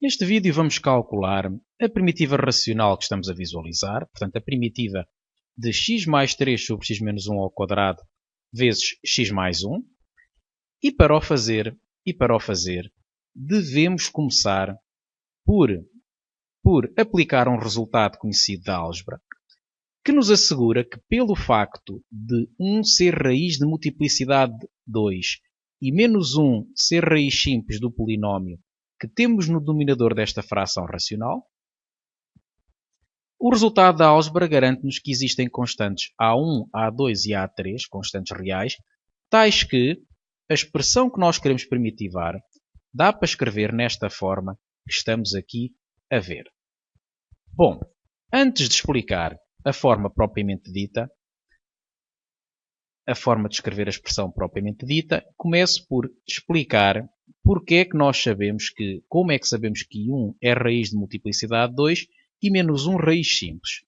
Neste vídeo vamos calcular a primitiva racional que estamos a visualizar, portanto a primitiva de x mais 3 sobre x menos 1 ao quadrado vezes x mais 1. E para o fazer, devemos começar por aplicar um resultado conhecido da álgebra, que nos assegura que pelo facto de 1 ser raiz de multiplicidade de 2 e menos 1 ser raiz simples do polinómio que temos no denominador desta fração racional, o resultado da álgebra garante-nos que existem constantes A1, A2 e A3, constantes reais, tais que a expressão que nós queremos primitivar dá para escrever nesta forma que estamos aqui a ver. Bom, antes de explicar a forma propriamente dita, a forma de escrever a expressão propriamente dita, começo por explicar porque é que nós sabemos que, como é que sabemos que 1 é raiz de multiplicidade de 2 e menos 1 raiz simples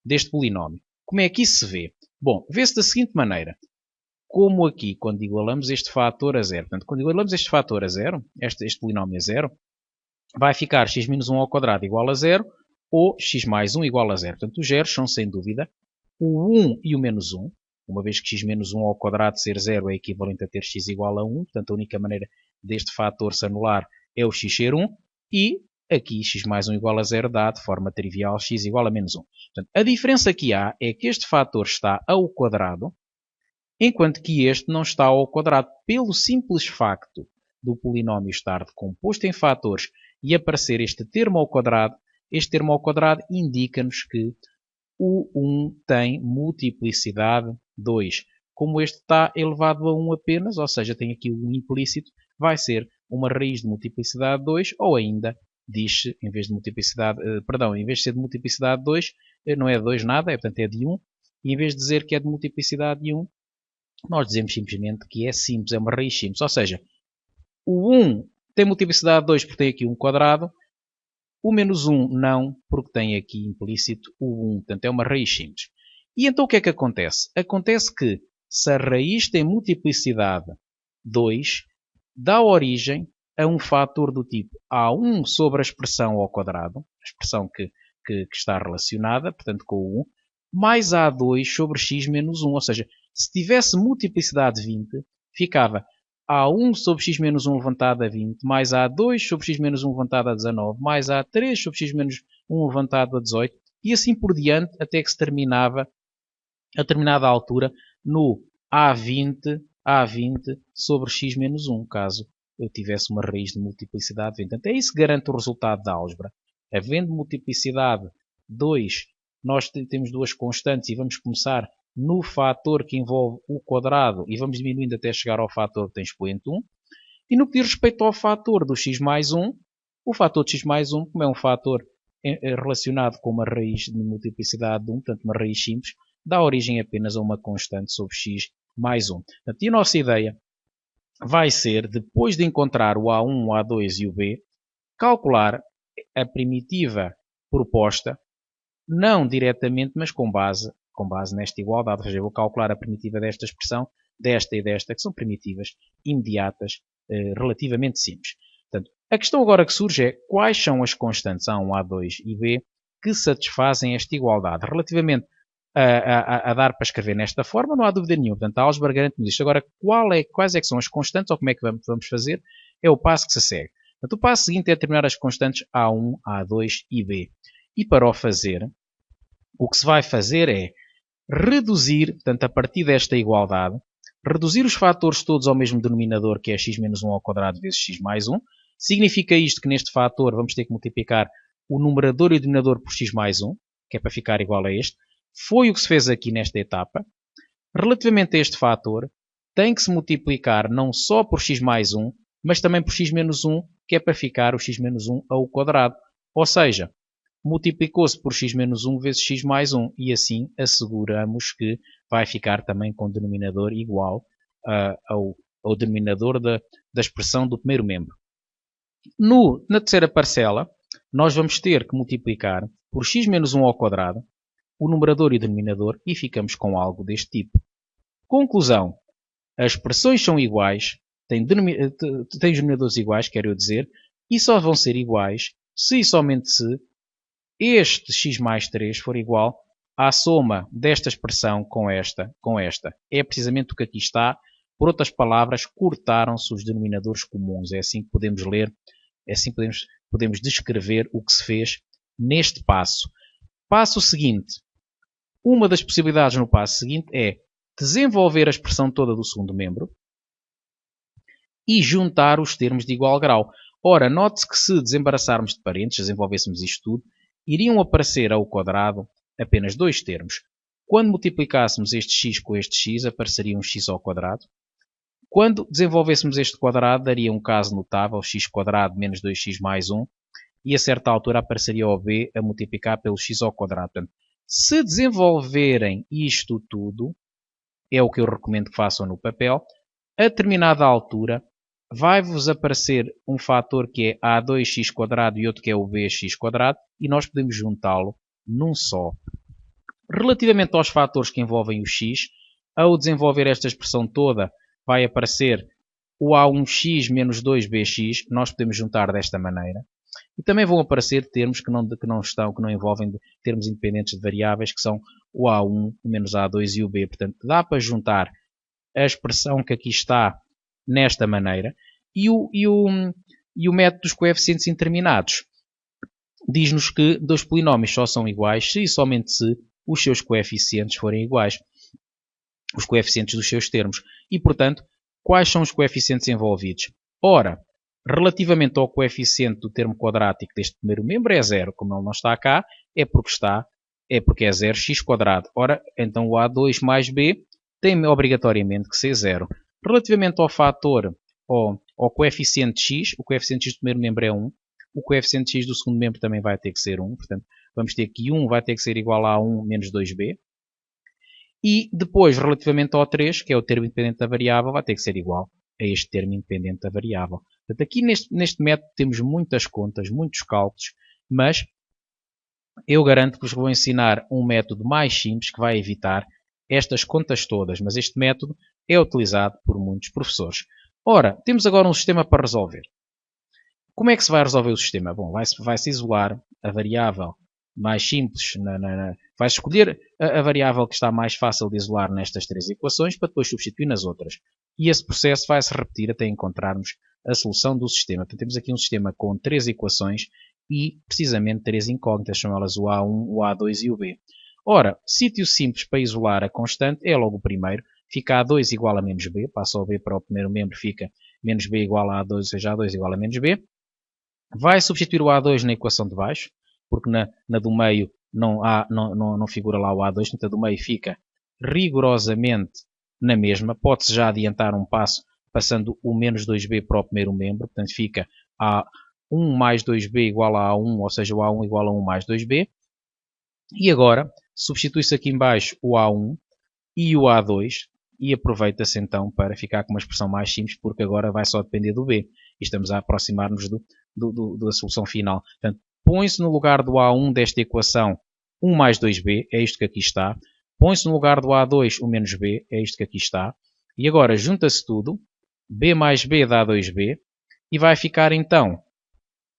deste polinómio. Como é que isso se vê? Bom, vê-se da seguinte maneira. Como aqui, quando igualamos este fator a zero, portanto, quando igualamos este fator a zero, este polinómio a zero, vai ficar x menos 1 ao quadrado igual a zero ou x mais 1 igual a zero. Portanto, os zeros são, sem dúvida, o 1 e o menos 1. Uma vez que x menos 1 ao quadrado ser zero é equivalente a ter x igual a 1. Portanto, a única maneira deste fator se anular é o x ser 1. E aqui x mais 1 igual a zero dá, de forma trivial, x igual a menos 1. Portanto, a diferença que há é que este fator está ao quadrado, enquanto que este não está ao quadrado, pelo simples facto do polinómio estar decomposto em fatores e aparecer este termo ao quadrado. Este termo ao quadrado indica-nos que o 1 tem multiplicidade 2. Como este está elevado a 1 apenas, ou seja, tem aqui o 1 implícito, vai ser uma raiz de multiplicidade 2, ou ainda diz-se, em vez de multiplicidade, em vez de ser de multiplicidade 2, não é de 2 nada, portanto é de 1, e em vez de dizer que é de multiplicidade de 1, nós dizemos simplesmente que é simples, é uma raiz simples. Ou seja, o 1 tem multiplicidade 2 porque tem aqui um quadrado, o menos 1 não, porque tem aqui implícito o 1, portanto é uma raiz simples. E então o que é que acontece? Acontece que se a raiz tem multiplicidade 2, dá origem a um fator do tipo A1 sobre a expressão ao quadrado, a expressão que está relacionada, portanto com o 1, mais A2 sobre x menos 1, ou seja, se tivesse multiplicidade 20, ficava A1 sobre x menos 1 levantado a 20, mais A2 sobre x menos 1 levantado a 19, mais A3 sobre x menos 1 levantado a 18, e assim por diante, até que se terminava, a determinada altura, no A20 sobre x menos 1, caso eu tivesse uma raiz de multiplicidade 20. Portanto, é isso que garante o resultado da álgebra. Havendo multiplicidade 2, nós temos duas constantes e vamos começar no fator que envolve o quadrado e vamos diminuindo até chegar ao fator que tem expoente 1. E no que diz respeito ao fator do x mais 1, o fator de x mais 1, como é um fator relacionado com uma raiz de multiplicidade de 1, portanto uma raiz simples, dá origem apenas a uma constante sobre x mais 1. Portanto, e a nossa ideia vai ser, depois de encontrar o A1, o A2 e o B, calcular a primitiva proposta, não diretamente, mas com base nesta igualdade. Ou seja, eu vou calcular a primitiva desta expressão, desta e desta, que são primitivas imediatas, relativamente simples. Portanto, a questão agora que surge é quais são as constantes A1, A2 e B que satisfazem esta igualdade. Relativamente a dar para escrever nesta forma, não há dúvida nenhuma. Portanto, a álgebra garante-nos isto. Agora, quais é que são as constantes, ou como é que vamos fazer, é o passo que se segue. Portanto, o passo seguinte é determinar as constantes A1, A2 e B. E para o fazer, o que se vai fazer é reduzir, portanto, a partir desta igualdade, reduzir os fatores todos ao mesmo denominador, que é x menos 1 ao quadrado vezes x mais 1. Significa isto que neste fator vamos ter que multiplicar o numerador e o denominador por x mais 1, que é para ficar igual a este. Foi o que se fez aqui nesta etapa. Relativamente a este fator, tem que se multiplicar não só por x mais 1, mas também por x menos 1, que é para ficar o x menos 1 ao quadrado. Ou seja, multiplicou-se por x menos 1 vezes x mais 1 e assim asseguramos que vai ficar também com o denominador igual ao denominador da expressão do primeiro membro. Na terceira parcela, nós vamos ter que multiplicar por x menos 1 ao quadrado o numerador e o denominador e ficamos com algo deste tipo. Conclusão. As expressões são iguais, têm denominadores iguais, quero dizer, e só vão ser iguais se e somente se este x mais 3 for igual à soma desta expressão com esta. É precisamente o que aqui está. Por outras palavras, cortaram-se os denominadores comuns. É assim que podemos ler, é assim que podemos descrever o que se fez neste passo. Passo seguinte. Uma das possibilidades no passo seguinte é desenvolver a expressão toda do segundo membro e juntar os termos de igual grau. Ora, note-se que se desembaraçarmos de parênteses, desenvolvêssemos isto tudo, iriam aparecer ao quadrado apenas dois termos. Quando multiplicássemos este x com este x, apareceria um x ao quadrado. Quando desenvolvêssemos este quadrado, daria um caso notável, x quadrado menos 2x mais 1, e a certa altura apareceria o b a multiplicar pelo x ao quadrado. Portanto, se desenvolverem isto tudo, é o que eu recomendo que façam no papel, a determinada altura vai-vos aparecer um fator que é a2x² e outro que é o bx², e nós podemos juntá-lo num só. Relativamente aos fatores que envolvem o x, ao desenvolver esta expressão toda, vai aparecer o a1x menos 2bx, nós podemos juntar desta maneira. E também vão aparecer termos que não envolvem termos independentes de variáveis, que são o a1, o menos a2 e o b. Portanto, dá para juntar a expressão que aqui está nesta maneira. E o método dos coeficientes indeterminados diz-nos que dois polinómios só são iguais se e somente se os seus coeficientes forem iguais. Os coeficientes dos seus termos. E, portanto, quais são os coeficientes envolvidos? Ora, relativamente ao coeficiente do termo quadrático deste primeiro membro é zero. Como ele não está cá, é porque é 0x². Ora, então o a2 mais b tem obrigatoriamente que ser zero. Relativamente ao fator, ao coeficiente x, o coeficiente x do primeiro membro é 1. O coeficiente x do segundo membro também vai ter que ser 1. Portanto, vamos ter que 1 vai ter que ser igual a 1 menos 2b. E depois, relativamente ao 3, que é o termo independente da variável, vai ter que ser igual a este termo independente da variável. Portanto, aqui neste método temos muitas contas, muitos cálculos, mas eu garanto que vos vou ensinar um método mais simples que vai evitar estas contas todas, mas este método é utilizado por muitos professores. Ora, temos agora um sistema para resolver. Como é que se vai resolver o sistema? Bom, vai-se isolar a variável mais simples, vai escolher a variável que está mais fácil de isolar nestas três equações para depois substituir nas outras. E esse processo vai se repetir até encontrarmos a solução do sistema. Portanto, temos aqui um sistema com três equações e precisamente três incógnitas, são elas o A1, o A2 e o B. Ora, sítio simples para isolar a constante é logo o primeiro. Fica A2 igual a menos B, passa o B para o primeiro membro, fica menos B igual a A2, ou seja, A2 igual a menos B. Vai substituir o A2 na equação de baixo, porque na do meio não figura lá o A2, então a do meio fica rigorosamente na mesma. Pode-se já adiantar um passo, passando o menos 2b para o primeiro membro, portanto fica A1 mais 2b igual a A1, ou seja, o A1 igual a 1 mais 2b. E agora, substitui-se aqui em baixo o A1 e o A2, e aproveita-se então para ficar com uma expressão mais simples, porque agora vai só depender do b. E estamos a aproximar-nos da solução final. Portanto, põe-se no lugar do A1 desta equação 1 mais 2b, é isto que aqui está. Põe-se no lugar do A2 o menos b, é isto que aqui está. E agora junta-se tudo, b mais b dá 2b, e vai ficar então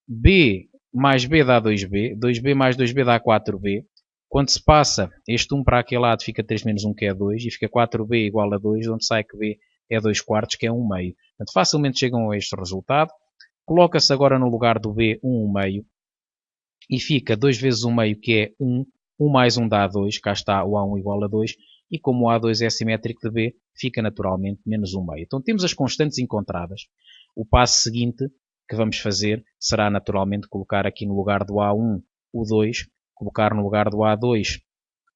b mais b dá 2b, 2b mais 2b dá 4b. Quando se passa este 1 para aquele lado, fica 3 menos 1, que é 2, e fica 4b igual a 2, onde sai que b é 2 quartos, que é 1 meio. Portanto, facilmente chegam a este resultado. Coloca-se agora no lugar do b 1 meio, e fica 2 vezes 1 meio, que é 1. 1 mais 1 dá 2, cá está o A1 igual a 2, e como o A2 é simétrico de B, fica naturalmente menos 1 meio. Então temos as constantes encontradas. O passo seguinte que vamos fazer será naturalmente colocar aqui no lugar do A1 o 2, colocar no lugar do A2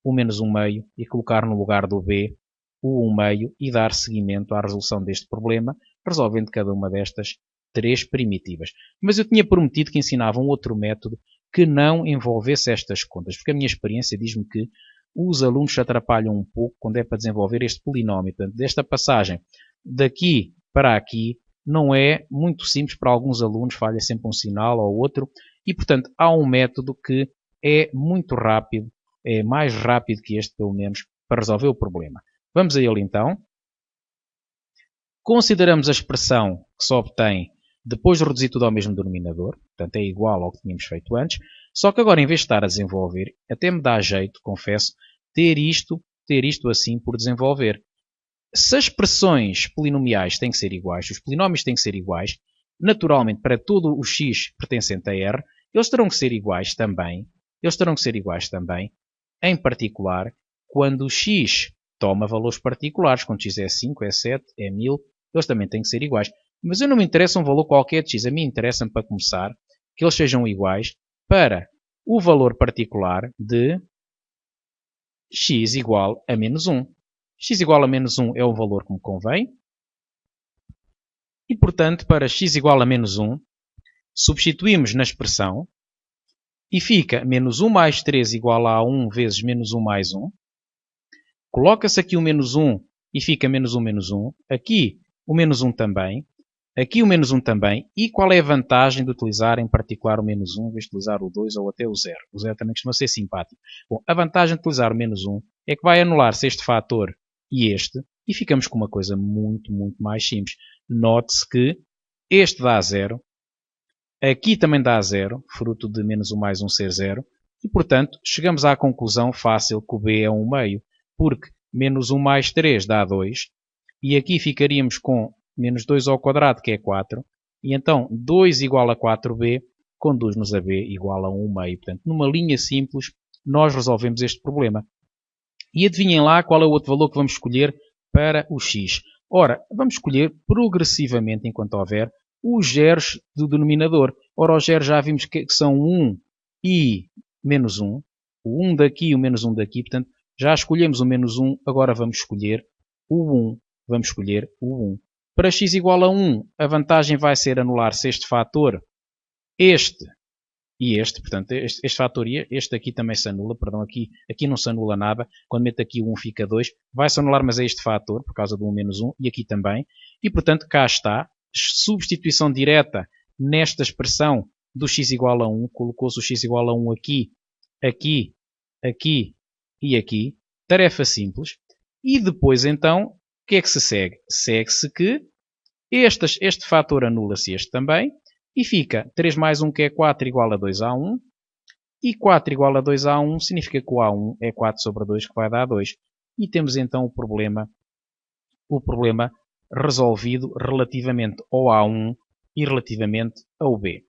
o menos 1 meio e colocar no lugar do B o 1 meio e dar seguimento à resolução deste problema, resolvendo cada uma destas três primitivas. Mas eu tinha prometido que ensinava um outro método que não envolvesse estas contas, porque a minha experiência diz-me que os alunos se atrapalham um pouco quando é para desenvolver este polinómio. Portanto, desta passagem daqui para aqui não é muito simples para alguns alunos, falha sempre um sinal ou outro, e portanto há um método que é muito rápido, é mais rápido que este pelo menos, para resolver o problema. Vamos a ele então. Consideramos a expressão que se obtém depois de reduzir tudo ao mesmo denominador, portanto é igual ao que tínhamos feito antes, só que agora em vez de estar a desenvolver, até me dá jeito, confesso, ter isto assim por desenvolver. Se as expressões polinomiais têm que ser iguais, os polinómios têm que ser iguais, naturalmente para todo o x pertencente a R, eles terão que ser iguais também, em particular, quando o x toma valores particulares, quando x é 5, é 7, é 1000, eles também têm que ser iguais. Mas eu não me interessa um valor qualquer de x, a mim interessa-me para começar que eles sejam iguais para o valor particular de x igual a menos 1. X igual a menos 1 é o valor que me convém. E, portanto, para x igual a menos 1, substituímos na expressão e fica menos 1 mais 3 igual a 1 vezes menos 1 mais 1. Coloca-se aqui o menos 1 e fica menos 1 menos 1. Aqui o menos 1 também. Aqui o menos 1 também. E qual é a vantagem de utilizar em particular o menos 1 em vez de utilizar o 2 ou até o 0? O 0 também costuma ser simpático. Bom, a vantagem de utilizar o menos 1 é que vai anular-se este fator e ficamos com uma coisa muito, muito mais simples. Note-se que este dá 0, aqui também dá 0, fruto de menos 1 mais 1 ser 0, e, portanto, chegamos à conclusão fácil que o b é 1 meio, porque menos 1 mais 3 dá 2, e aqui ficaríamos com menos 2 ao quadrado, que é 4, e então 2 igual a 4b conduz-nos a b igual a 1 meio. Portanto, numa linha simples, nós resolvemos este problema. E adivinhem lá qual é o outro valor que vamos escolher para o x. Ora, vamos escolher progressivamente, enquanto houver, os zeros do denominador. Ora, os zeros já vimos que são 1 e menos 1. O 1 daqui e o menos 1 daqui. Portanto, já escolhemos o menos 1, agora vamos escolher o 1. Para x igual a 1, a vantagem vai ser anular-se este fator, este e este. Portanto, este fator e este aqui também se anula. Perdão, aqui não se anula nada. Quando meto aqui o 1 fica 2. Vai-se anular, mas é este fator, por causa do 1 menos 1. E aqui também. E, portanto, cá está. Substituição direta nesta expressão do x igual a 1. Colocou-se o x igual a 1 aqui, aqui, aqui e aqui. Tarefa simples. E depois, então, o que é que se segue? Segue-se que este fator anula-se este também. E fica 3 mais 1, que é 4, igual a 2a1. E 4 igual a 2a1 significa que o a1 é 4 sobre 2, que vai dar 2. E temos então o problema resolvido relativamente ao a1 e relativamente ao b.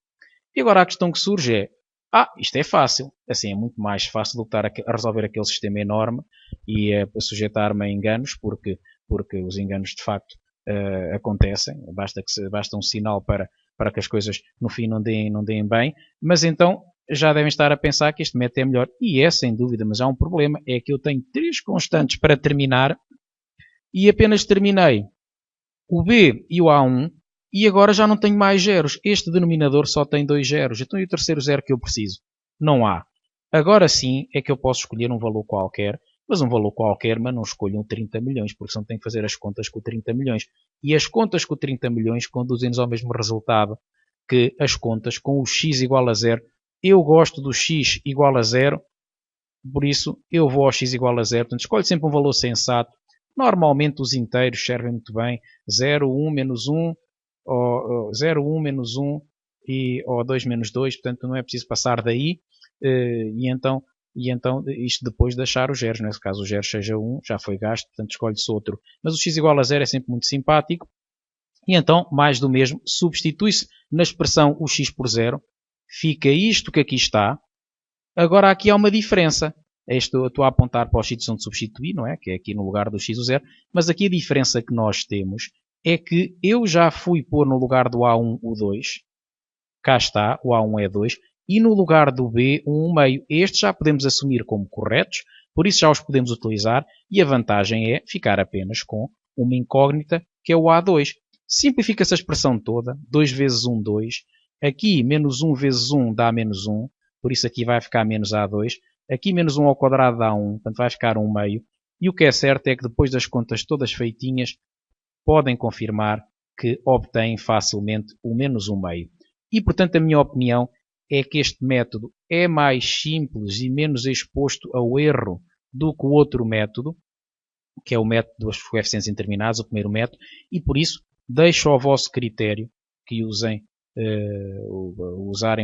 E agora a questão que surge é, isto é fácil. Assim é muito mais fácil do que estar a resolver aquele sistema enorme e a sujeitar-me a enganos, porque os enganos de facto acontecem. Basta um sinal para que as coisas no fim não deem bem. Mas então já devem estar a pensar que este método é melhor. E é sem dúvida, mas há um problema. É que eu tenho 3 constantes para terminar e apenas terminei o b e o a1 e agora já não tenho mais zeros. Este denominador só tem 2 zeros. Então e o terceiro zero que eu preciso? Não há. Agora sim é que eu posso escolher um valor qualquer, mas não escolho um 30 milhões, porque senão tenho que fazer as contas com 30 milhões. E as contas com 30 milhões conduzem-nos ao mesmo resultado que as contas com o x igual a 0. Eu gosto do x igual a 0, por isso eu vou ao x igual a 0. Portanto, escolho sempre um valor sensato. Normalmente os inteiros servem muito bem. 0, 1, menos 1, ou 0, 1, menos 1 ou 2 menos 2. Portanto, não é preciso passar daí. E então isto depois de achar os zeros, né? Se caso o zero seja 1, já foi gasto, portanto escolhe-se outro. Mas o x igual a 0 é sempre muito simpático. E então, mais do mesmo, substitui-se na expressão o x por 0. Fica isto que aqui está. Agora aqui há uma diferença. Estou a apontar para os sítios onde substituir, não é? Que é aqui no lugar do x o 0. Mas aqui a diferença que nós temos é que eu já fui pôr no lugar do a1 o 2. Cá está, o a1 é 2. E no lugar do b, 1 meio. Estes já podemos assumir como corretos, por isso já os podemos utilizar, e a vantagem é ficar apenas com uma incógnita, que é o a2. Simplifica-se a expressão toda, 2 vezes 1, 2. Aqui, menos 1 vezes 1 dá menos 1, por isso aqui vai ficar menos a2. Aqui, menos 1 ao quadrado dá 1, portanto vai ficar 1 meio. E o que é certo é que depois das contas todas feitinhas, podem confirmar que obtêm facilmente o menos 1 meio. E, portanto, a minha opinião é que este método é mais simples e menos exposto ao erro do que o outro método, que é o método dos coeficientes indeterminados, o primeiro método, e por isso deixo ao vosso critério que usarem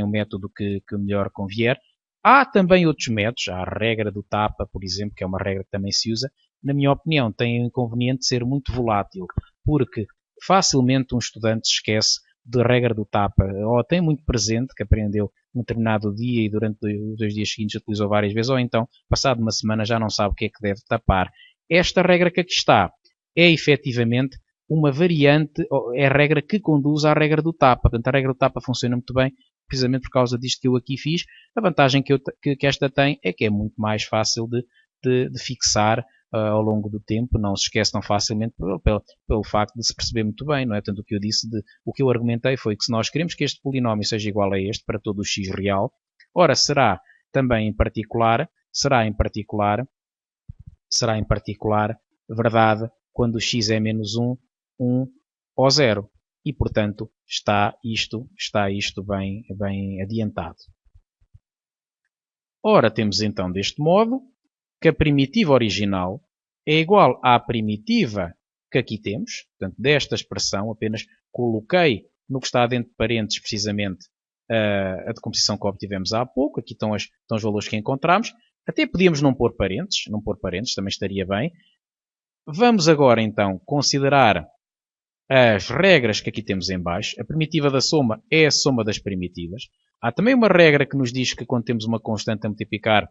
o método que melhor convier. Há também outros métodos, há a regra do tapa, por exemplo, que é uma regra que também se usa. Na minha opinião, tem o inconveniente de ser muito volátil, porque facilmente um estudante se esquece da regra do tapa, ou tem muito presente, que aprendeu num determinado dia e durante os 2 dias seguintes utilizou várias vezes, ou então, passado uma semana, já não sabe o que é que deve tapar. Esta regra que aqui está é efetivamente uma variante, é a regra que conduz à regra do tapa. Portanto, a regra do tapa funciona muito bem, precisamente por causa disto que eu aqui fiz. A vantagem que esta tem é que é muito mais fácil de fixar ao longo do tempo, não se esquece tão facilmente pelo facto de se perceber muito bem, não é? Tanto o que eu disse, o que eu argumentei foi que se nós queremos que este polinómio seja igual a este para todo o x real, ora será em particular verdade quando o x é menos 1, 1 ou 0. E, portanto, está isto bem adiantado. Ora, temos então deste modo que a primitiva original é igual à primitiva que aqui temos. Portanto, desta expressão, apenas coloquei no que está dentro de parênteses, precisamente, a decomposição que obtivemos há pouco. Aqui estão os valores que encontramos. Até podíamos não pôr parênteses também estaria bem. Vamos agora, então, considerar as regras que aqui temos em baixo. A primitiva da soma é a soma das primitivas. Há também uma regra que nos diz que quando temos uma constante a multiplicar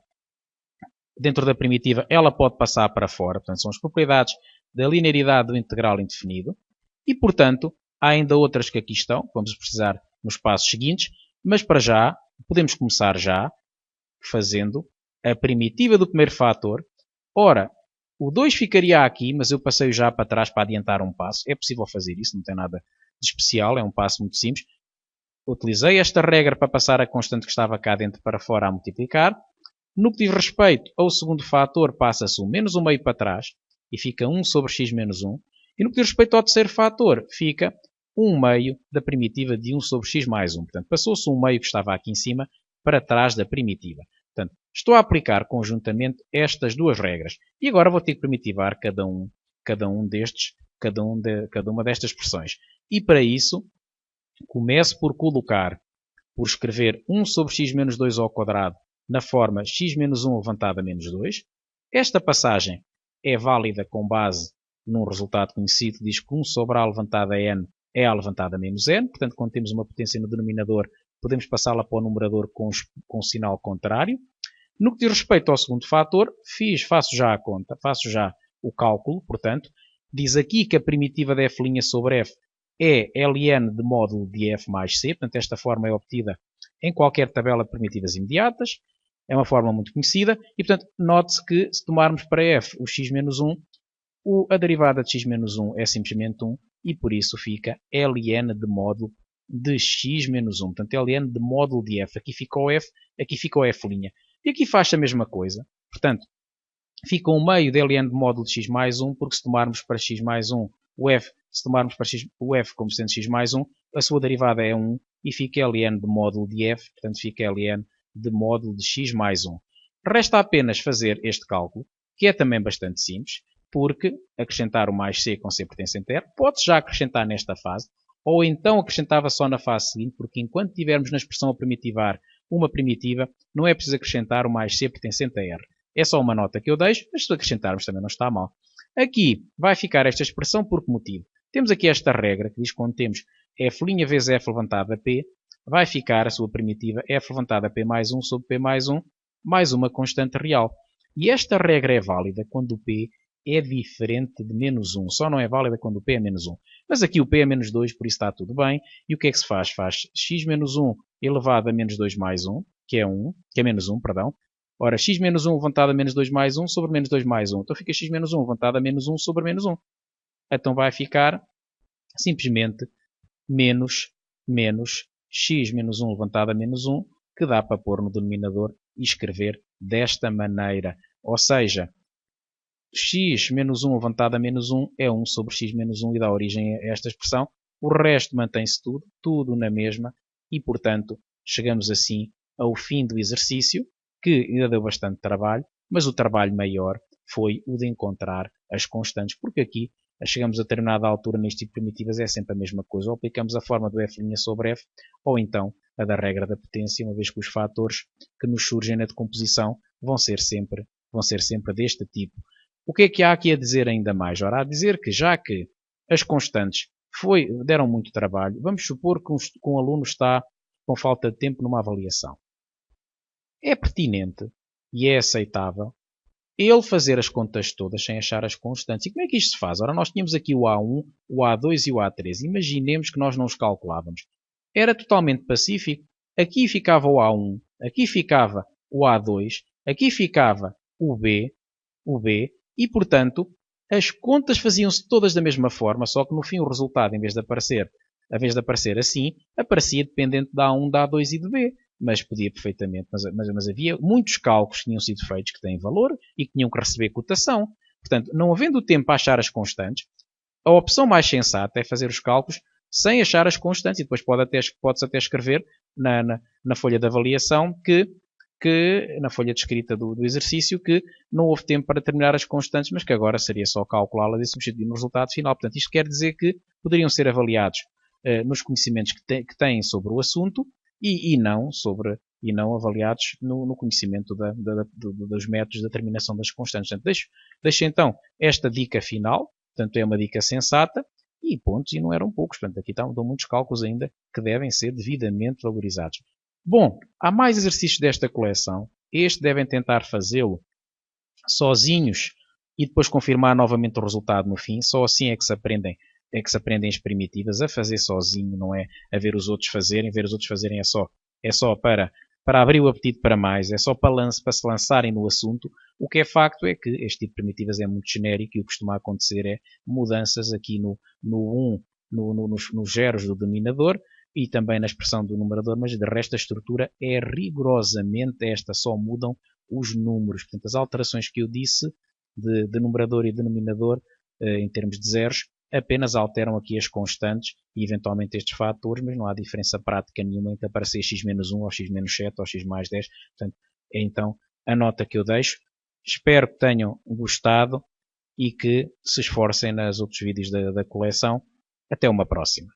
dentro da primitiva, ela pode passar para fora. Portanto, são as propriedades da linearidade do integral indefinido. E, portanto, há ainda outras que aqui estão, que vamos precisar nos passos seguintes. Mas, para já, podemos começar já fazendo a primitiva do primeiro fator. Ora, o 2 ficaria aqui, mas eu passei já para trás para adiantar um passo. É possível fazer isso, não tem nada de especial, é um passo muito simples. Utilizei esta regra para passar a constante que estava cá dentro para fora a multiplicar. No que diz respeito ao segundo fator, passa-se o menos 1 meio para trás e fica 1 sobre x menos 1. E no que diz respeito ao terceiro fator, fica 1 meio da primitiva de 1 sobre x mais 1. Portanto, passou-se 1 meio que estava aqui em cima para trás da primitiva. Portanto, estou a aplicar conjuntamente estas duas regras. E agora vou ter que primitivar cada uma destas expressões. E para isso, começo por escrever 1 sobre x menos 2 ao quadrado na forma x menos 1 levantado a menos 2. Esta passagem é válida com base num resultado conhecido que diz que 1 sobre a levantado a n é a levantado a menos n. Portanto, quando temos uma potência no denominador, podemos passá-la para o numerador com sinal contrário. No que diz respeito ao segundo fator, faço já a conta, faço já o cálculo. Portanto, diz aqui que a primitiva de f' sobre f é ln de módulo de f mais c. Portanto, esta forma é obtida em qualquer tabela de primitivas imediatas. É uma forma muito conhecida. E, portanto, note-se que se tomarmos para f o x menos 1, a derivada de x menos 1 é simplesmente 1. E por isso fica ln de módulo de x menos 1. Portanto, ln de módulo de f. Aqui fica o f, aqui fica o f'. E aqui faz a mesma coisa. Portanto, fica 1 meio de ln de módulo de x mais 1, porque se tomarmos para x mais 1 o f como sendo x mais 1, a sua derivada é 1 e fica ln de módulo de f, portanto fica ln de módulo de x mais 1. Resta apenas fazer este cálculo, que é também bastante simples, porque acrescentar o mais c com c pertencente a r, pode-se já acrescentar nesta fase, ou então acrescentava só na fase seguinte, porque enquanto tivermos na expressão a primitivar uma primitiva, não é preciso acrescentar o mais c pertencente a r. É só uma nota que eu deixo, mas se acrescentarmos também não está mal. Aqui vai ficar esta expressão por que motivo? Temos aqui esta regra que diz que quando temos f' vezes f levantado a p, vai ficar a sua primitiva f levantado a p mais 1 sobre p mais 1, mais uma constante real. E esta regra é válida quando o p é diferente de menos 1. Só não é válida quando o p é menos 1. Mas aqui o p é menos 2, por isso está tudo bem. E o que é que se faz? Faz x menos 1 elevado a menos 2 mais 1, que é menos 1, perdão. Ora, x menos 1 levantado a menos 2 mais 1 sobre menos 2 mais 1. Então fica x menos 1 levantado a menos 1 sobre menos 1. Então vai ficar simplesmente menos x menos 1 levantado a menos 1, que dá para pôr no denominador e escrever desta maneira. Ou seja, x menos 1 levantado a menos 1 é 1 sobre x menos 1 e dá origem a esta expressão. O resto mantém-se tudo na mesma e, portanto, chegamos assim ao fim do exercício, que ainda deu bastante trabalho, mas o trabalho maior foi o de encontrar as constantes, porque aqui chegamos a determinada altura neste tipo de primitivas, é sempre a mesma coisa. Ou aplicamos a forma do f' sobre f, ou então a da regra da potência, uma vez que os fatores que nos surgem na decomposição vão ser sempre deste tipo. O que é que há aqui a dizer ainda mais? Ora, há a dizer que já que as constantes deram muito trabalho, vamos supor que um aluno está com falta de tempo numa avaliação. É pertinente e é aceitável ele fazer as contas todas sem achar as constantes. E como é que isto se faz? Ora, nós tínhamos aqui o A1, o A2 e o A3. Imaginemos que nós não os calculávamos. Era totalmente pacífico. Aqui ficava o A1, aqui ficava o A2, aqui ficava o B, e, portanto, as contas faziam-se todas da mesma forma, só que no fim o resultado, em vez de aparecer assim, aparecia dependente da A1, da A2 e do B. Mas podia perfeitamente, mas havia muitos cálculos que tinham sido feitos que têm valor e que tinham que receber cotação. Portanto, não havendo tempo para achar as constantes, a opção mais sensata é fazer os cálculos sem achar as constantes, e depois pode-se até escrever na folha de avaliação na folha de escrita do exercício, que não houve tempo para terminar as constantes, mas que agora seria só calculá-las e substituir no resultado final. Portanto, isto quer dizer que poderiam ser avaliados nos conhecimentos que têm sobre o assunto e não avaliados no conhecimento dos métodos de determinação das constantes. Portanto, deixo então esta dica final, portanto é uma dica sensata, e pontos, e não eram poucos. Portanto, aqui dão muitos cálculos ainda que devem ser devidamente valorizados. Bom, há mais exercícios desta coleção. Este devem tentar fazê-lo sozinhos e depois confirmar novamente o resultado no fim. Só assim é que se aprendem as primitivas, a fazer sozinho, não é a ver os outros fazerem. Ver os outros fazerem é só para abrir o apetite para mais, é só para se lançarem no assunto. O que é facto é que este tipo de primitivas é muito genérico e o que costuma acontecer é mudanças aqui nos zeros do denominador e também na expressão do numerador, mas de resto a estrutura é rigorosamente esta, só mudam os números. Portanto, as alterações que eu disse de numerador e denominador em termos de zeros apenas alteram aqui as constantes e eventualmente estes fatores, mas não há diferença prática nenhuma entre aparecer x-1 ou x-7 ou x mais 10. Portanto, é então a nota que eu deixo. Espero que tenham gostado e que se esforcem nos outros vídeos da coleção. Até uma próxima.